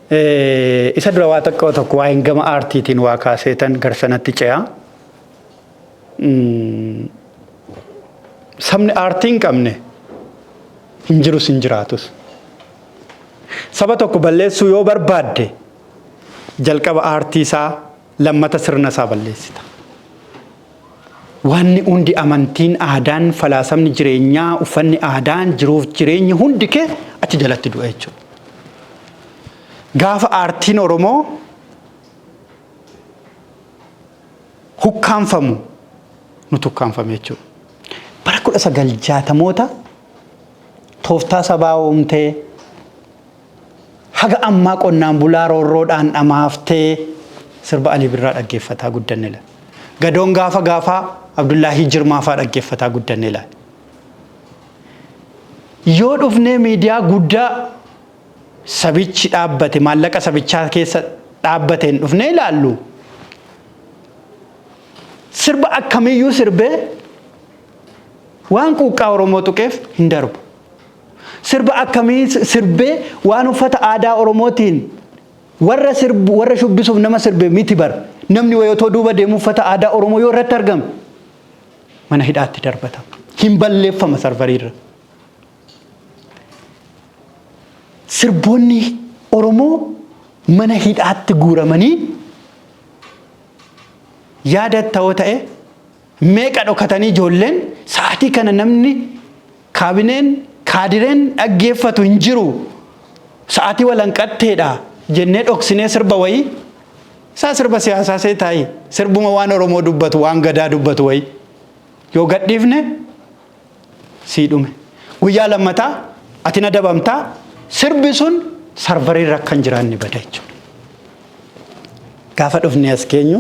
isa dura waa tokko waa'een gama aartiitiin waa kaaseetan garsanatti ce'a. Sabni aartiin qabne hin jirus hin jiraatus. Saba tokko balleessuu yoo barbaadde jalqaba aartii isaa lammata sirna isaa balleessita. Wanni hundi amantiin aadaan falaasamni jireenyaa uffanni aadaan jiruuf jireenyi hundi kee achi jalatti du'a jechuudha. Gaafa aartiin Oromoo hukkaanfamu nuti hukkaanfame jechuudha. Bara 1960moota tooftaa sabaa uumtee haga ammaa qonnaan bulaa roorroodhaan dhamaaftee sirba Alii Birraa dhaggeeffataa guddanne la. Gadoon gaafa Abdullaahii Jirmaa fa'aa dhaggeeffataa guddanne la. Yoo dhufnee miidiyaa guddaa sabichi dhaabbate maallaqa sabichaa keessa dhaabbateen dhufnee ilaallu sirba akkamiyyuu sirbee waan quuqqaa Oromoo tuqeef hin darbu. Sirba akkamii sirbee waan uffata aadaa Oromootiin warra shubbisuuf nama sirbee miti bar namni wayotoo duuba deemu uffata aadaa Oromoo yoo irratti argame mana hidhaatti darbata. Hin balleeffama sarvariirra. Sirboonni Oromoo mana hidhaatti guuramanii yaadatta'oo ta'e meeqa dhokatanii ijoolleen sa'aatii kana namni kaadireen dhaggeeffatu hin jiru sa'aatii walanqatteedha jennee dhoksinee sirba wayii isaa sirba siyaasaa see taa'ii sirbuma waan Oromoo dubbatu waan gadaa dubbatu wayii yoo gadhiifne sii dhume guyyaa lammataa ati na dabamtaa sirbi sun sarvariirra kan jiraanni bada jechuudha. Gaafa dhufnee as keenyu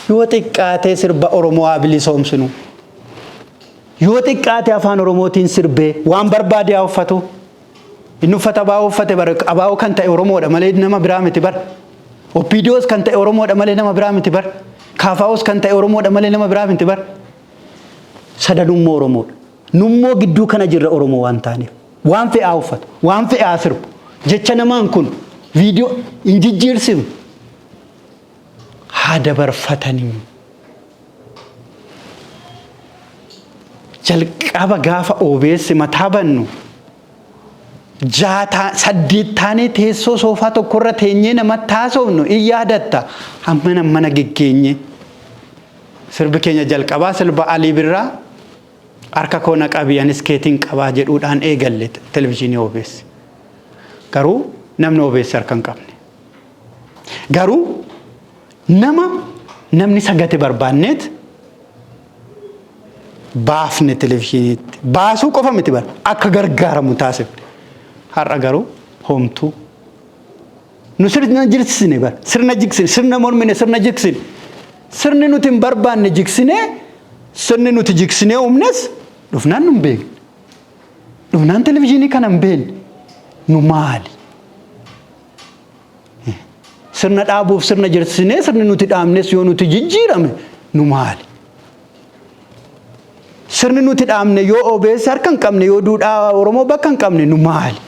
yoo xiqqaatee sirba Oromoo haa bilisoomsinu yoo xiqqaatee afaan Oromootiin sirbee waan barbaade haa uffatu inni uffata baa'oo uffate bara qabaa'oo kan ta'e Oromoodha malee nama biraa miti bara Oppiidiyoos kan ta'e Oromoodha malee nama biraa miti bara Kaafaa'oos kan ta'e Oromoodha malee nama biraa miti bara sadanummoo Oromoodha nummoo gidduu kana jirra Oromoo waan taaneef waan fe'aa uffatu waan fe'aa sirbu jecha namaan kun viidiyoo hin jijjiirsimu haa dabarfatanii jalqaba gaafa OBS mataa bannu 8 taanee teessoo soofaa tokkorra teenyee nama taasofnu in yaadatta hammana mana geggeenye sirbi keenya jalqabaa sirba Alii Birraa harka koona qabiyyaan iskeetiin qabaa jedhuudhaan eegalle televiziyoonii OBS. Garuu namni OBS harka hin qabne. Garuu namni sagate barbaanneet baafne televiziyooniitti baasuu qofa miti bara akka gargaaramu taasifne. Har'a garuu homtuu nu sirna jigsine bara sirna jigsine sirna mormine sirna jigsine sirni nuti hin barbaanne jigsine sirni nuti jigsine uumnes dhufnaan nu hin beekne dhufnaan televiziyoonii kana hin beekne nu maali sirna dhaabuuf sirna jigsine sirni nuti dhaamnes yoo nuti jijjiirame nu maali sirni nuti dhaamne yoo OBS harka hin qabne yoo duudhaa Oromoo bakka hin qabne nu maali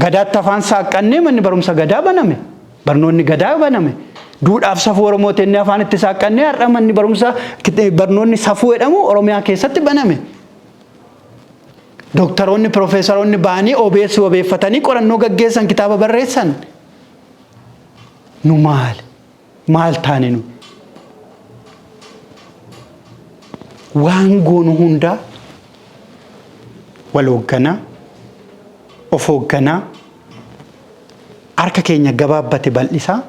gadaatti afaan saaqqannee manni barumsa gadaa baname barnoonni gadaa baname duudhaaf safuu Oromoo tennee afaan itti saaqqannee har'a manni barumsa barnoonni safuu jedhamu Oromiyaa keessatti baname dooktaroonni piroofeesaroonni ba'anii OBS wabeeffatanii qorannoo gaggeessan kitaaba barreessan nu maal taane nu waan goonu hunda wal hoogganaa of hoogganaa harka keenya gabaabbate bal'isaa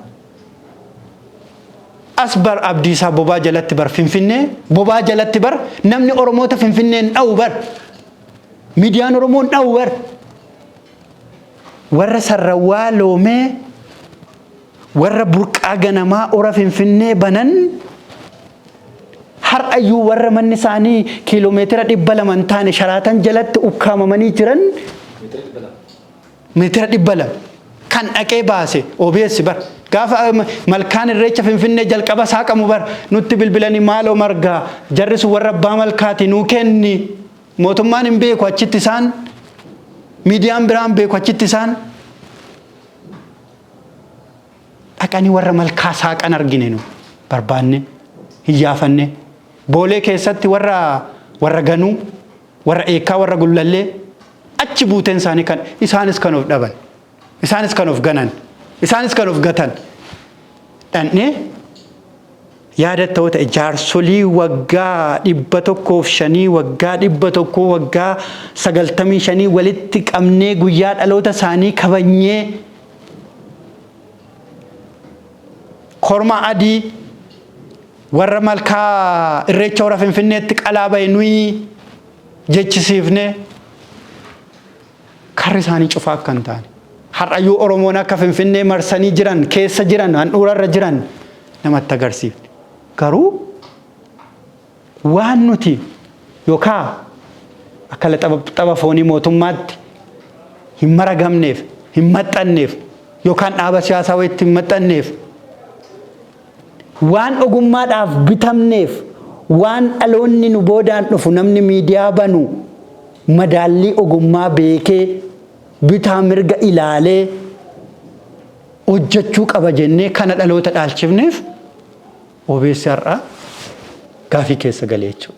asbar abdiisaa bobaa jalatti bar finfinnee bobaa jalatti bar namni Oromoota finfinneen dha'u bar miidiyaan Oromoon dha'u bar warra sarrawaa loomee warra burqaa ganamaa ora finfinnee banan har'ayyuu warra manni isaanii kiiloomeetira 200 taane Sharaatan jalatti ukkaamamanii jiran meetira 200 kan dhaqee baase OBS bar gaafa malkaan irreecha finfinnee jalqaba saaqamu bar nutti bilbilanii maaloo margaa jarrisu warra abbaa malkaati nuu kenni mootummaan hin beeku achitti isaan miidiyaan biraan beeku achitti isaan dhaqanii warra malkaa saaqan argine nu barbaanne hiyyaaffanne boolee keessatti warra ganuu warra eekaa warra gullallee achi buuteen isaanii kan isaanis kan of dhaban isaanis kan of ganan isaanis kan of gatan dhanne yaadattoo ta'e jaarsolii waggaa 105 waggaa 100 waggaa 95 walitti qabnee guyyaa dhaloota isaanii kabajnee korma adii warra malkaa irreecha hora Finfinneetti qalaa bahe nuyi jechisiifne karri isaanii cufaa kan ta'an har'ayyuu Oromoon akka Finfinnee marsanii jiran keessa jiran handhuurarra jiran namatti agarsiifne garuu waan nuti yookaan akka tapha foonii mootummaatti hin maragamneef hin maxxanneef yookaan dhaaba siyaasaa wayitti hin maxxanneef waan ogummaadhaaf bitamneef waan dhaloonni nu boodaan dhufu namni miidiyaa banu madaallii ogummaa beekee bitaa mirga ilaalee hojjechuu qaba jennee kana dhaloota dhaalchifneef OBS har'a gaafii keessa galee jechuudha.